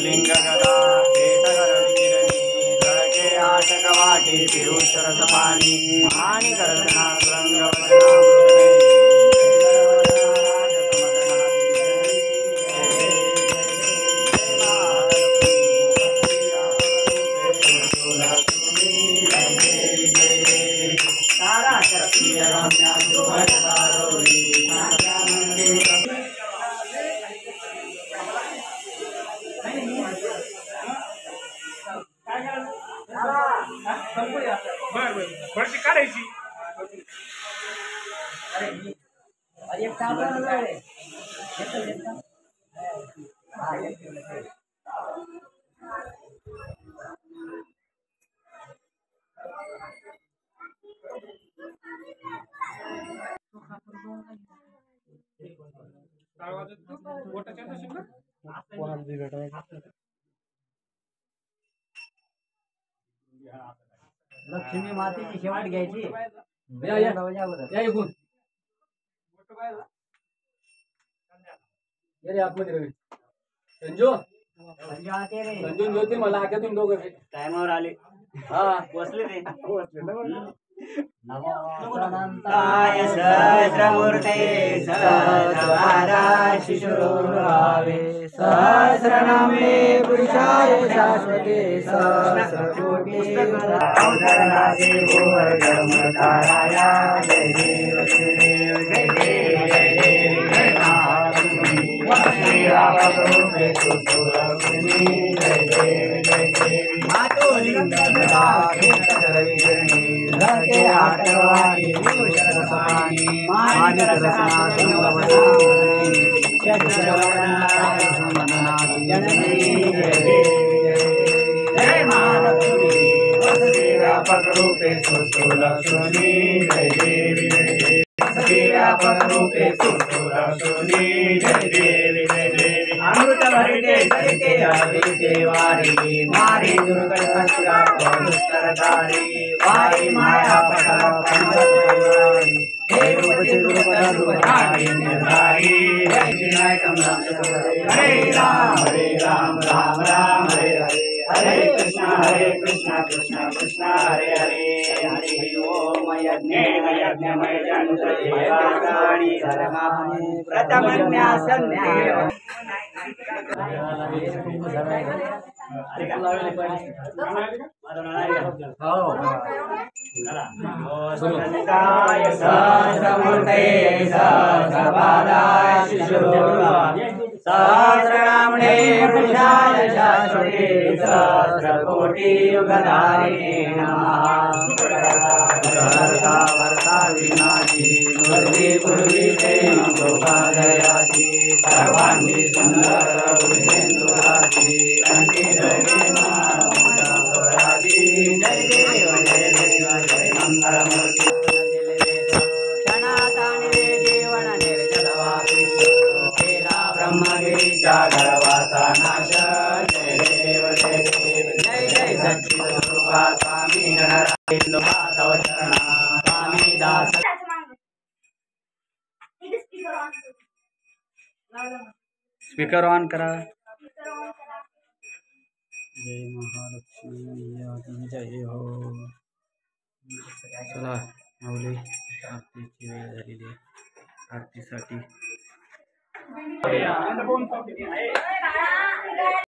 लिंग गदा लड़के आटक वाटी पियूष रस पाणी आणि गर्जना रंग काढायची लक्ष्मी मातेची शेवट घ्यायची संजू संजू मला आख्यातून दोघं टायमावर आले हा बसले ते नमोऽनन्ताय सहस्रमूर्ते सहस्रपादाय शिशुरुभावे सहस्रनामे पुरुषाय शाश्वते सहस्रकोटि अवतरणासे भूवर्गमताराय जय देव जय देव जय देव जय देव जय महालक्ष्मी श्री रामरूपे सुरलक्ष्मी जय देव जय देव मातो लिंग गदा रविकिरणी लड़के आटवारी पुरुषरसपाणी मानरसना संगवनानि चक्रवर्णाय सुमनाति जननी जय महालक्ष्मी वसति व्यापक रूपे सुस्तु लक्ष्मी जय देवी जय देवी वसति व्यापक रूपे सुस्तु लक्ष्मी जय देवी जय देवी अमृत भरिते सरिते अभिते वारी मारी दुर्गत असुरा दुष्करधारी वारी माया पटल पंचकारी हे रूप रूपधारी निर्धारी जय विनायकम हरे राम राम राम हरे हरे हरे कृष्ण कृष्ण कृष्ण हरे हरे हरि ओम यज्ञमय जंत्री सर्वाणि प्रथमन्यासन्न्याय सहस्रमूर्ते सहस्रपादाय शिशुरुभावे सहस्रनाम्ने पुरुषाय शाश्वते सहस्रकोटि युगधारिणे नमः सहस्रा वर्षा विनाशी मूर्ति पूर्विते शोभाजयाची सर्वांगी सुंदर उर्जेन्दुराशी कंठी जय जय देव जय देव जय मंगलमूर्ति क्षणातानि जीवन निर्जलवापी केला ब्रह्मगिरीचा गर्वाचा नाश जय देव जय देव जय जय सच्चिदरूपा स्वामी गणराजेंद्रा तव शरणा स्वामी दास स्पीकर ऑन करा जय महालक्ष्मी जय हो चला माऊली आरतीची वेळ झालेली आहे आरतीसाठी